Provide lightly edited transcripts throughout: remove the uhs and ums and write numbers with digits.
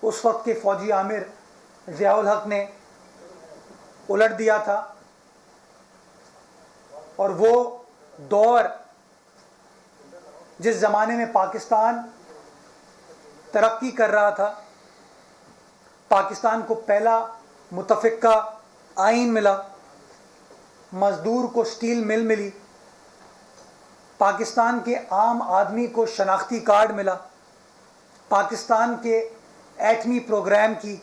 उस वक्त के फ़ौजी आमिर ज़ियाउल हक ने उलट दिया था और वो दौर जिस ज़माने में पाकिस्तान तरक्की कर रहा था, पाकिस्तान को पहला मुतफ़िक़ा आइन मिला, मज़दूर को स्टील मिल मिली, पाकिस्तान के आम आदमी को शनाख्ती कार्ड मिला, पाकिस्तान के एटमी प्रोग्राम की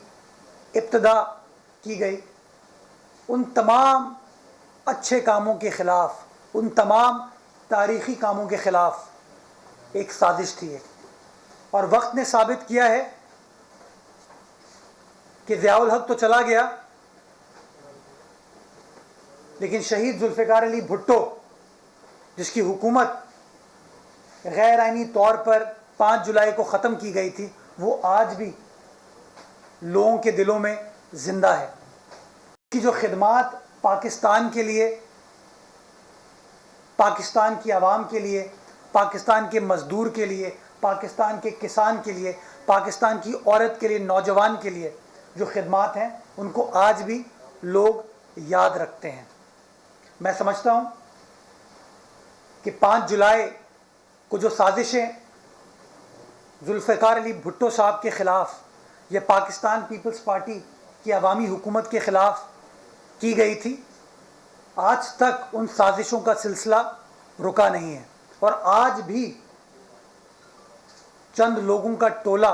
इब्तिदा की गई, उन तमाम अच्छे कामों के ख़िलाफ़, उन तमाम तारीख़ी कामों के ख़िलाफ़ एक साजिश थी। और वक्त ने साबित किया है कि ज़ियाउल हक तो चला गया, लेकिन शहीद जुल्फ़िकार अली भुट्टो, जिसकी हुकूमत गैर आइनी तौर पर 5 जुलाई को ख़त्म की गई थी, वो आज भी लोगों के दिलों में ज़िंदा है। की जो खिदमात पाकिस्तान के लिए, पाकिस्तान की आवाम के लिए, पाकिस्तान के मज़दूर के लिए, पाकिस्तान के किसान के लिए, पाकिस्तान की औरत के लिए, नौजवान के लिए जो खिदमात हैं, उनको आज भी लोग याद रखते हैं। मैं समझता हूँ कि 5 जुलाई को जो साजिशें जुल्फ़िकार अली भुट्टो साहब के ख़िलाफ़ या पाकिस्तान पीपल्स पार्टी की अवामी हुकूमत के ख़िलाफ़ की गई थी, आज तक उन साजिशों का सिलसिला रुका नहीं है और आज भी चंद लोगों का टोला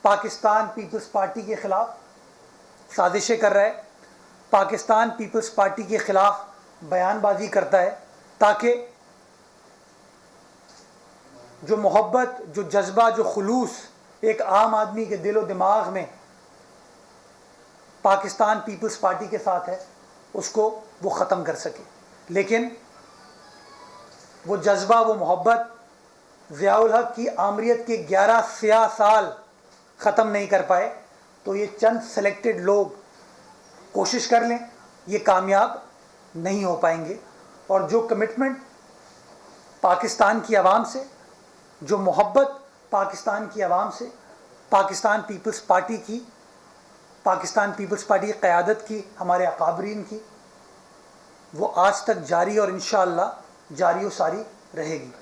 पाकिस्तान पीपल्स पार्टी के ख़िलाफ़ साजिशें कर रहा है, पाकिस्तान पीपल्स पार्टी के ख़िलाफ़ बयानबाजी करता है, ताकि जो मोहब्बत, जो जज्बा, जो खुलूस एक आम आदमी के दिलो दिमाग में पाकिस्तान पीपल्स पार्टी के साथ है, उसको वो ख़त्म कर सके। लेकिन वो जज्बा, वो मोहब्बत ज़ियाउल हक की आमरीत के 11 स्याह साल ख़त्म नहीं कर पाए, तो ये चंद सेलेक्टेड लोग कोशिश कर लें, ये कामयाब नहीं हो पाएंगे। और जो कमिटमेंट पाकिस्तान की आवाम से, जो मोहब्बत पाकिस्तान की आवाम से, पाकिस्तान पीपल्स पार्टी की, पाकिस्तान पीपल्स पार्टी की क़यादत की, हमारे अकाबरीन की, वो आज तक जारी और इंशाअल्लाह जारी व सारी रहेगी।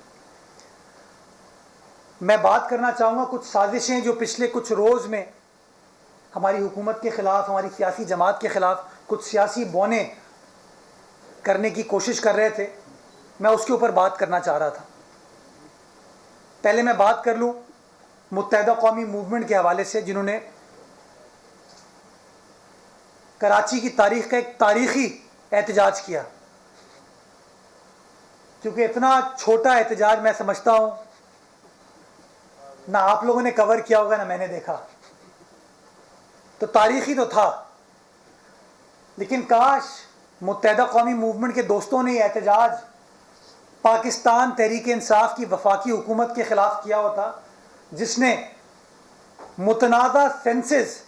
मैं बात करना चाहूँगा कुछ साजिशें जो पिछले कुछ रोज़ में हमारी हुकूमत के ख़िलाफ़, हमारी सियासी जमात के ख़िलाफ़ कुछ सियासी बौने करने की कोशिश कर रहे थे, मैं उसके ऊपर बात करना चाह रहा था। पहले मैं बात कर लूँ मुत्तहिदा कौमी मूवमेंट के हवाले से, जिन्होंने कराची की तारीख़ का एक तारीख़ी एहतजाज किया। क्योंकि इतना छोटा एहतजाज मैं समझता हूँ ना आप लोगों ने कवर किया होगा ना मैंने देखा, तो तारीख़ी तो था, लेकिन काश मुत्तहिदा कौमी मूवमेंट के दोस्तों ने यह एहतजाज पाकिस्तान तहरीक इंसाफ की वफाकी हुकूमत के ख़िलाफ़ किया होता, जिसने मुतनाज़ा सेंसस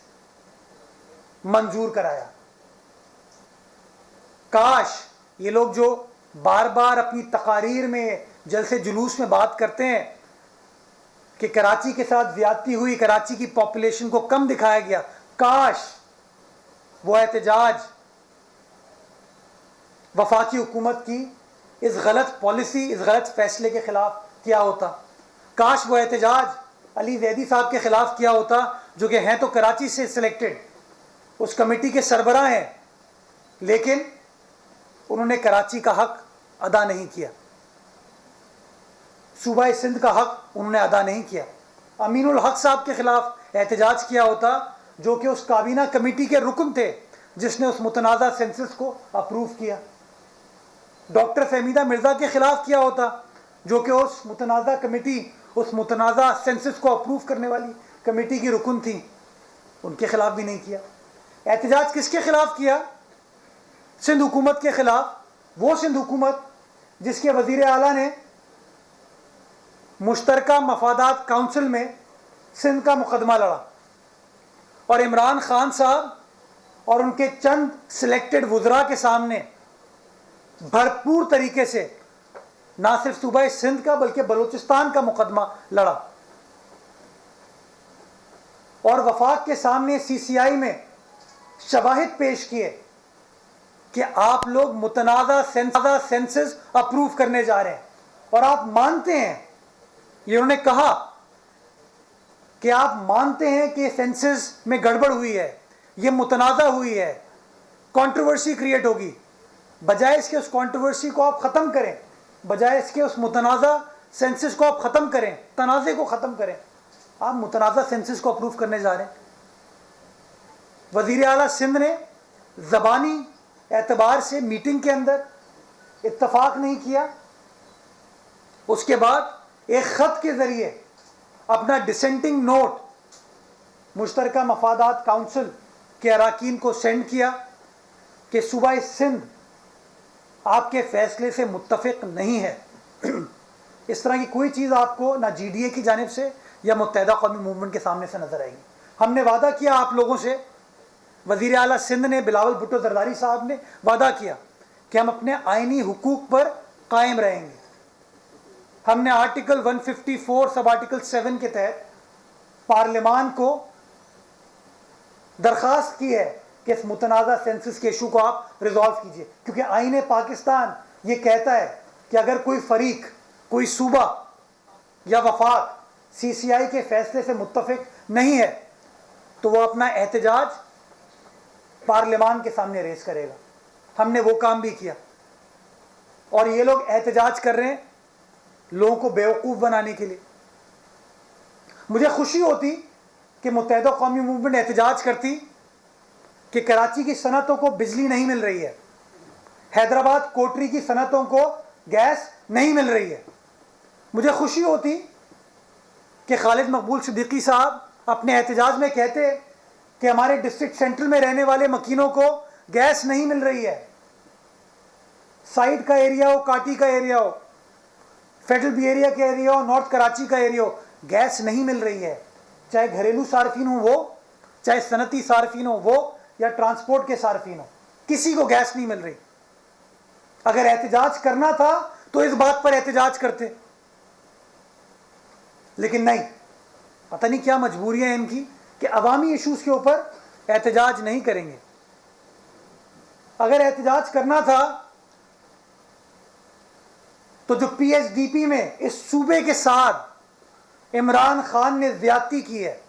मंजूर कराया। काश ये लोग जो बार बार अपनी तकारीर में, जलसे जुलूस में बात करते हैं कि कराची के साथ ज़्यादती हुई, कराची की पॉपुलेशन को कम दिखाया गया, काश वो एहतजाज वफाकी हुकूमत की इस गलत पॉलिसी, इस गलत फ़ैसले के ख़िलाफ़ किया होता। काश वो एहतजाज अली ज़ैदी साहब के ख़िलाफ़ किया होता, जो कि हैं तो कराची से सिलेक्टेड, उस कमेटी के सरबराह हैं, लेकिन उन्होंने कराची का हक़ अदा नहीं किया, सूबा सिंध का हक़ उन्होंने अदा नहीं किया। अमीनुल हक साहब के ख़िलाफ़ एहतजाज किया होता, जो कि उस काबीना कमेटी के रुकन थे जिसने उस मुतनाज़ा सेंसस को अप्रूव किया। डॉक्टर फहमीदा मिर्ज़ा के ख़िलाफ़ किया होता, जो कि उस मुतनाज़ा कमेटी, उस मुतनाज़ा सेंसस को अप्रूव करने वाली कमेटी की रुकन थी, उनके ख़िलाफ़ भी नहीं किया। एहतजाज किसके ख़िलाफ़ किया? सिंध हुकूमत के ख़िलाफ़। वो सिंध हुकूमत जिसके वज़ीर आला ने मुश्तरका मफादात काउंसिल में सिंध का मुकदमा लड़ा और इमरान खान साहब और उनके चंद सिलेक्टेड वज़रा के सामने भरपूर तरीके से ना सिर्फ सूबा सिंध का बल्कि बलूचिस्तान का मुकदमा लड़ा। और वफाक के सामने CCI में शवाहिद पेश किए कि आप लोग मुतनाज़ा सेंसस अप्रूव करने जा रहे हैं, और आप मानते हैं, ये उन्होंने कहा कि आप मानते हैं कि सेंसस में गड़बड़ हुई है, ये मुतनाज़ा हुई है, कंट्रोवर्सी क्रिएट होगी। बजाय इसके उस कंट्रोवर्सी को आप ख़त्म करें, बजाय इसके उस मुतनाज़ा सेंसस को आप ख़त्म करें, तनाज़े को ख़त्म करें, आप मुतनाज़ा सेंसस को अप्रूव करने जा रहे हैं। वज़ीर आला सिंध ने ज़बानी एतबार से मीटिंग के अंदर इत्तफाक नहीं किया, उसके बाद एक ख़त के ज़रिए अपना डिसेंटिंग नोट मुश्तरका मफादात काउंसिल के अरकान को सेंड किया कि सूबा सिंध आपके फ़ैसले से मुत्तफ़िक नहीं है। इस तरह की कोई चीज़ आपको ना GDA की जानिब से या मुत्तहिदा कौमी मूवमेंट के सामने से नज़र आएगी। हमने वादा किया आप लोगों से, वज़ीर आला सिंध ने, बिलावल भुट्टो ज़रदारी साहब ने वादा किया कि हम अपने आइनी हुकूक पर कायम रहेंगे। हमने आर्टिकल 154 सब आर्टिकल 7 के तहत पार्लियामान को दरख्वास्त की है कि इस मुतनाज़ा सेंसस के इशू को आप रिजॉल्व कीजिए, क्योंकि आईन पाकिस्तान ये कहता है कि अगर कोई फरीक, कोई सूबा या वफाक CCI के फैसले से मुत्तफिक नहीं है तो वो अपना एहतजाज पार्लियामान के सामने रेस करेगा। हमने वो काम भी किया, और ये लोग एहतजाज कर रहे हैं लोगों को बेवकूफ़ बनाने के लिए। मुझे खुशी होती कि मुत्तहिदा कौमी मूवमेंट एहतजाज करती कि कराची की सनतों को बिजली नहीं मिल रही है, हैदराबाद कोटरी की सनतों को गैस नहीं मिल रही है। मुझे खुशी होती कि खालिद मकबूल सिद्दीकी साहब अपने एहतजाज में कहते कि हमारे डिस्ट्रिक्ट सेंट्रल में रहने वाले मकीनों को गैस नहीं मिल रही है। साइड का एरिया हो, काटी का एरिया हो, फेडरल बी एरिया का एरिया हो, नॉर्थ कराची का एरिया हो, गैस नहीं मिल रही है। चाहे घरेलू सार्फिन हो वो, चाहे सनती सार्फिन हो वो, या ट्रांसपोर्ट के सार्फिन हो, किसी को गैस नहीं मिल रही। अगर एहतजाज करना था तो इस बात पर एहतजाज करते, लेकिन नहीं, पता नहीं क्या मजबूरियां हैं इनकी कि अवामी इशूज़ के ऊपर एहतजाज नहीं करेंगे। अगर एहतजाज करना था तो जो PSDP में इस सूबे के साथ इमरान खान ने ज्यादती की है,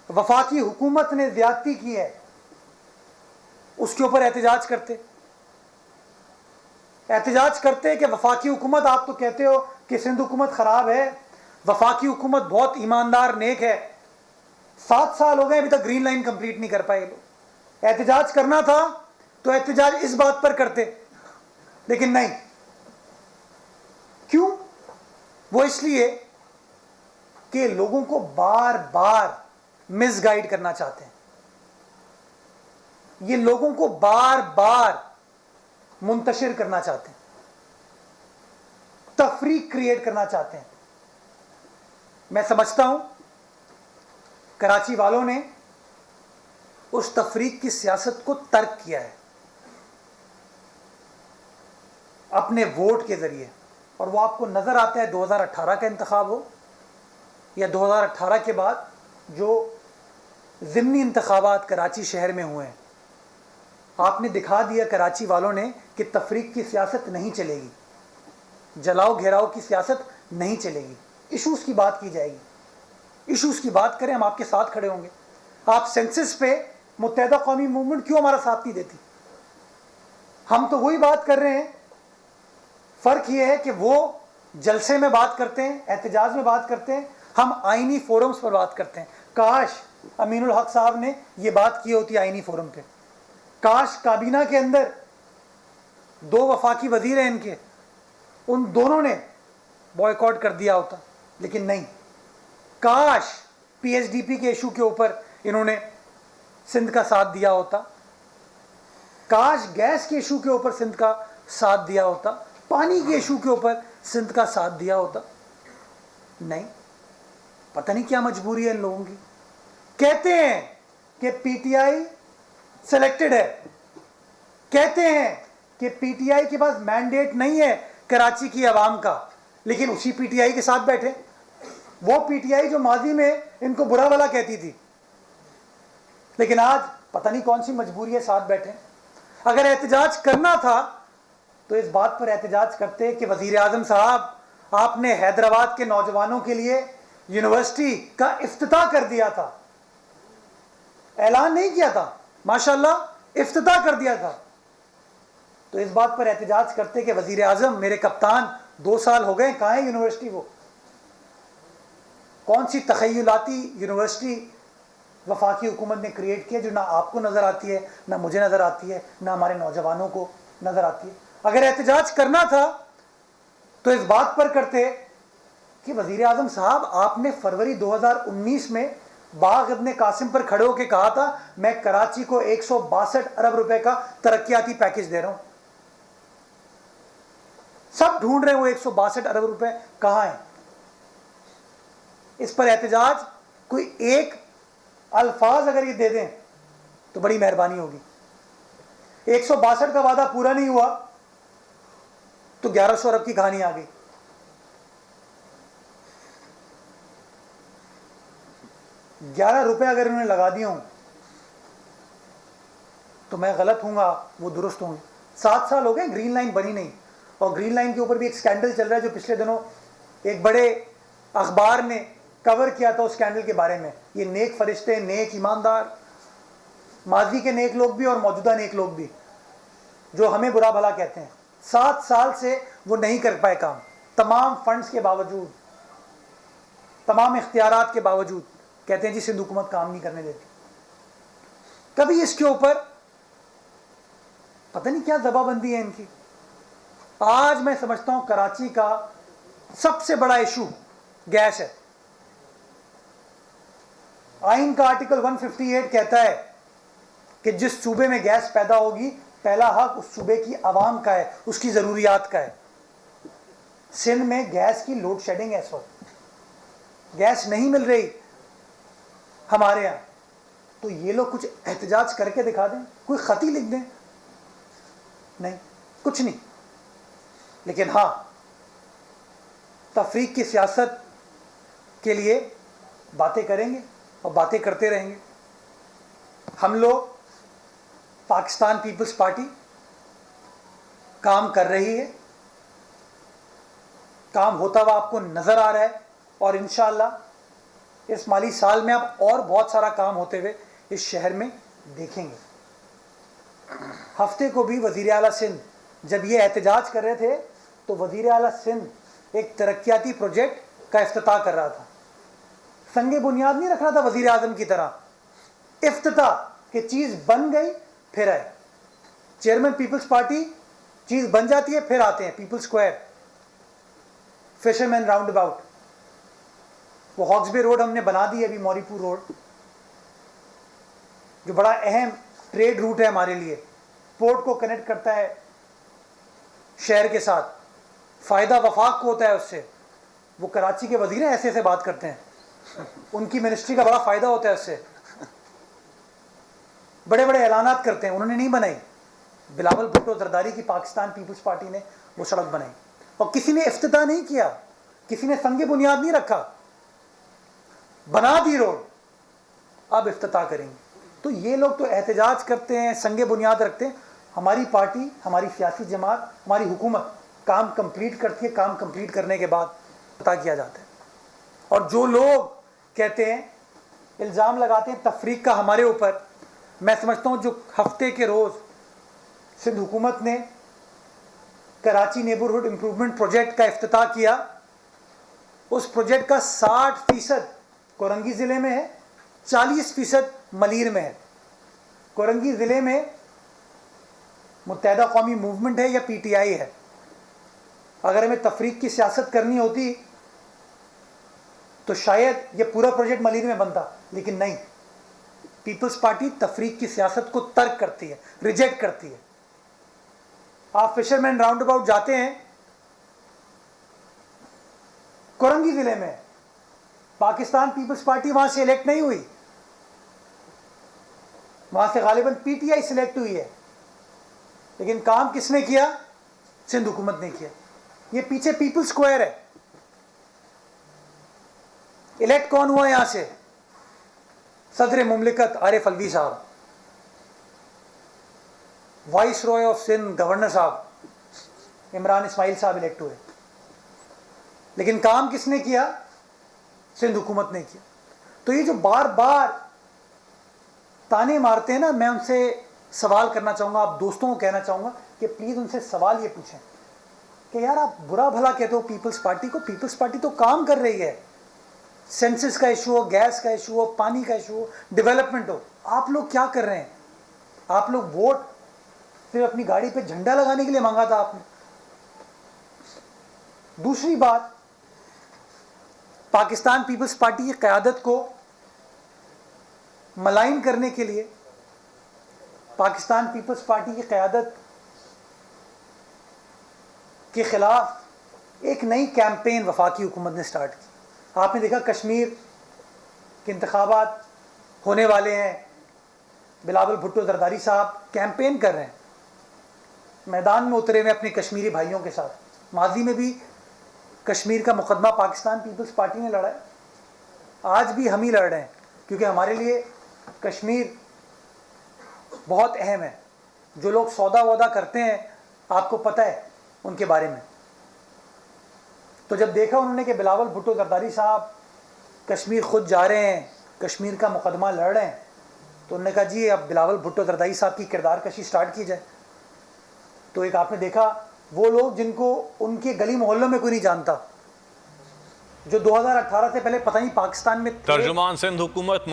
वफाकी हुकूमत ने ज्यादती की है, उसके ऊपर एहतजाज करते। एहतजाज करते कि वफाकी हुकूमत, आप तो कहते हो कि सिंध हुकूमत ख़राब है, वफाकी हुकूमत बहुत ईमानदार नेक है, 7 साल हो गए अभी तक ग्रीन लाइन कंप्लीट नहीं कर पाए लोग। एहतजाज करना था तो एहतजाज इस बात पर करते, लेकिन नहीं। क्यों? वो इसलिए कि लोगों को बार बार मिसगाइड करना चाहते हैं, ये लोगों को बार बार मुंतशिर करना चाहते हैं, तफरीक क्रिएट करना चाहते हैं। मैं समझता हूं कराची वालों ने उस तफरीक की सियासत को तर्क किया है अपने वोट के जरिए, और वो आपको नजर आता है 2018 का इंतखाब हो या 2018 के बाद जो ज़िमनी इंतखाबात कराची शहर में हुए हैं। आपने दिखा दिया कराची वालों ने कि तफरीक की सियासत नहीं चलेगी, जलाओ घेराव की सियासत नहीं चलेगी, इशूज़ की बात की जाएगी। इशूज़ की बात करें, हम आपके साथ खड़े होंगे। आप सेंसस पे मुत्तहिदा कौमी मूवमेंट क्यों हमारा साथ नहीं देती? हम तो वही बात कर रहे हैं, फ़र्क ये है कि वो जलसे में बात करते हैं, एहतजाज में बात करते हैं, हम आइनी फोरम्स पर बात करते हैं। काश अमीनुल हक साहब ने ये बात की होती आइनी फोरम पे, काश काबीना के अंदर 2 वफाकी वजीर हैं इनके, उन दोनों ने बॉयकॉट कर दिया होता, लेकिन नहीं। काश PSDP के इशू के ऊपर इन्होंने सिंध का साथ दिया होता, काश गैस के इशू के ऊपर सिंध का साथ दिया होता, पानी के इशू के ऊपर सिंध का साथ दिया होता। नहीं, पता नहीं क्या मजबूरी है इन लोगों की। कहते हैं कि PTI सिलेक्टेड है, कहते हैं कि PTI के पास मैंडेट नहीं है कराची की आवाम का, लेकिन उसी PTI के साथ बैठे। वो पीटीआई जो माजी में इनको बुरा भला कहती थी, लेकिन आज पता नहीं कौन सी मजबूरी है साथ बैठे। अगर एहतजाज करना था तो इस बात पर एहतजाज करते कि वजीर आजम साहब, आपने हैदराबाद के नौजवानों के लिए यूनिवर्सिटी का इफ्तिताह कर दिया था, ऐलान नहीं किया था, माशाल्लाह इफ्तिताह कर दिया था। तो इस बात पर एहतजाज करते कि वजीर आजम, मेरे कप्तान 2 साल हो गए, कहाँ है यूनिवर्सिटी? वो कौन सी तखय्युलाती यूनिवर्सिटी वफाकी हुकूमत ने क्रिएट किया जो ना आपको नज़र आती है, ना मुझे नज़र आती है, ना हमारे नौजवानों को नज़र आती है। अगर एहतजाज करना था तो इस बात पर करते कि वज़ीर आज़म साहब, आपने फरवरी 2019 में बाग इब्ने कासिम पर खड़े होकर कहा था, मैं कराची को 162 अरब रुपए का तरक्याती पैकेज दे रहा हूं। सब ढूंढ रहे हैं वो 162 अरब रुपए कहां है। इस पर एहतजाज, कोई एक अल्फाज अगर ये दे दें तो बड़ी मेहरबानी होगी। 162 का वादा पूरा नहीं हुआ तो 1100 अरब की कहानी आ गई। ₹11 अगर उन्होंने लगा दिए हों तो मैं गलत हूँगा, वो दुरुस्त होंगे। 7 साल हो गए, ग्रीन लाइन बनी नहीं, और ग्रीन लाइन के ऊपर भी एक स्कैंडल चल रहा है जो पिछले दिनों एक बड़े अखबार ने कवर किया था उस स्कैंडल के बारे में। ये नेक फरिश्ते, नेक ईमानदार, माजी के नेक लोग भी और मौजूदा नेक लोग भी, जो हमें बुरा भला कहते हैं, 7 साल से वो नहीं कर पाए काम। तमाम फंड्स के बावजूद, तमाम इख्तियारात के बावजूद कहते हैं जी सिंध हुकूमत काम नहीं करने देती। कभी इसके ऊपर पता नहीं क्या जबाबंदी है इनकी। आज मैं समझता हूं कराची का सबसे बड़ा इशू गैस है। आइन का आर्टिकल 158 कहता है कि जिस सूबे में गैस पैदा होगी, पहला हक उस सूबे की आवाम का है, उसकी ज़रूरियात का है। सिंध में गैस की लोड शेडिंग है, इस वक्त गैस नहीं मिल रही हमारे यहाँ। तो ये लोग कुछ एहतजाज करके दिखा दें, कोई खती लिख दें, नहीं, कुछ नहीं। लेकिन हाँ, तफरीक की सियासत के लिए बातें करेंगे और बातें करते रहेंगे। हम लोग, पाकिस्तान पीपल्स पार्टी काम कर रही है, काम होता हुआ आपको नज़र आ रहा है, और इंशाअल्लाह इस माली साल में आप और बहुत सारा काम होते हुए इस शहर में देखेंगे। हफ्ते को भी वज़ीर आला सिंध जब ये एहतजाज कर रहे थे तो वज़ीर आला सिंध एक तरक्याती प्रोजेक्ट का इफ्तिताह कर रहा था। संगे बुनियाद नहीं रख रहा था वज़ीर आज़म की तरह, इफ्तिताह कि चीज़ बन गई फिर आए। चेयरमैन पीपल्स पार्टी, चीज़ बन जाती है फिर आते हैं people's square, fisherman round about, वो हॉक्सबे रोड हमने बना दी है अभी, मौरीपुर रोड, जो बड़ा अहम ट्रेड रूट है हमारे लिए, पोर्ट को कनेक्ट करता है शहर के साथ, फ़ायदा वफाक को होता है उससे। वो कराची के वज़ीर ऐसे ऐसे बात करते हैं, उनकी मिनिस्ट्री का बड़ा फ़ायदा होता है उससे, बड़े बड़े ऐलानात करते हैं। उन्होंने नहीं बनाई, बिलावल भुट्टो जरदारी की पाकिस्तान पीपल्स पार्टी ने वो सड़क बनाई, और किसी ने इफ्तिताह नहीं किया, किसी ने संगे बुनियाद नहीं रखा, बना दी रोड, अब इफ्तिताह करेंगे। तो ये लोग तो एहतजाज करते हैं, संगे बुनियाद रखते हैं। हमारी पार्टी, हमारी सियासी जमात, हमारी हुकूमत काम कंप्लीट करती है, काम कंप्लीट करने के बाद पता किया जाता है। और जो लोग कहते हैं, इल्ज़ाम लगाते हैं तफरीक का हमारे ऊपर, मैं समझता हूँ जो हफ्ते के रोज़ सिंध हुकूमत ने कराची नेबरहुड इम्प्रूवमेंट प्रोजेक्ट का इफ्तिताह किया, उस प्रोजेक्ट का 60% कोरंगी ज़िले में है, 40% मलीर में है। कोरंगी ज़िले में मुत्तहदा कौमी मूवमेंट है या पीटीआई है। अगर हमें तफरीक की सियासत करनी होती तो शायद ये पूरा प्रोजेक्ट मलीर में बनता, लेकिन नहीं, पीपल्स पार्टी तफरीक की सियासत को तर्क करती है, रिजेक्ट करती है। आप फिशरमैन राउंड अबाउट जाते हैं, कोरंगी ज़िले में, पाकिस्तान पीपल्स पार्टी वहां से इलेक्ट नहीं हुई, वहां से गालिबन पीटीआई सिलेक्ट हुई है, लेकिन काम किसने किया? सिंध हुकूमत ने किया। ये पीछे पीपल्स स्क्वायर है, इलेक्ट कौन हुआ यहां से? सदर मुमलिकत आरिफ अलवी साहब, viceroy of Sindh governor साहब इमरान इस्माइल साहब इलेक्ट हुए। लेकिन काम किसने किया? सिंध हुकूमत ने किया। तो ये जो बार बार ताने मारते हैं ना, मैं उनसे सवाल करना चाहूँगा, आप दोस्तों को कहना चाहूँगा कि प्लीज़ उनसे सवाल ये पूछें कि यार आप बुरा भला कहते हो पीपल्स पार्टी को, पीपल्स पार्टी तो काम कर रही है। सेंसस का इशू हो, गैस का इशू हो, पानी का इशू हो, डेवलपमेंट हो, आप लोग क्या कर रहे हैं? आप लोग वोट सिर्फ अपनी गाड़ी पे झंडा लगाने के लिए मांगा था आपने। दूसरी बात, पाकिस्तान पीपल्स पार्टी की क़यादत को मलाइन करने के लिए पाकिस्तान पीपल्स पार्टी की क़यादत के खिलाफ एक नई कैंपेन वफाकी हुकूमत ने स्टार्ट की। आपने देखा कश्मीर के इंतखाबात होने वाले हैं, बिलावल भुट्टो जरदारी साहब कैंपेन कर रहे हैं, मैदान में उतरे हुए अपने कश्मीरी भाइयों के साथ। माजी में भी कश्मीर का मुकदमा पाकिस्तान पीपल्स पार्टी ने लड़ा है, आज भी हम ही लड़ रहे हैं, क्योंकि हमारे लिए कश्मीर बहुत अहम है। जो लोग सौदा वौदा करते हैं, आपको पता है उनके बारे में। तो जब देखा उन्होंने कि बिलावल भुट्टो जरदारी साहब कश्मीर खुद जा रहे हैं, कश्मीर का मुकदमा लड़ रहे हैं, तो उन्होंने कहा जी अब बिलावल भुट्टो जरदारी साहब की किरदार कशी स्टार्ट की जाए। तो एक आपने देखा वो लोग जिनको उनके गली मोहल्लों में कोई नहीं जानता, जो 2018 से पहले पता नहीं पाकिस्तान में तर्जुमान सिंध हुकूमत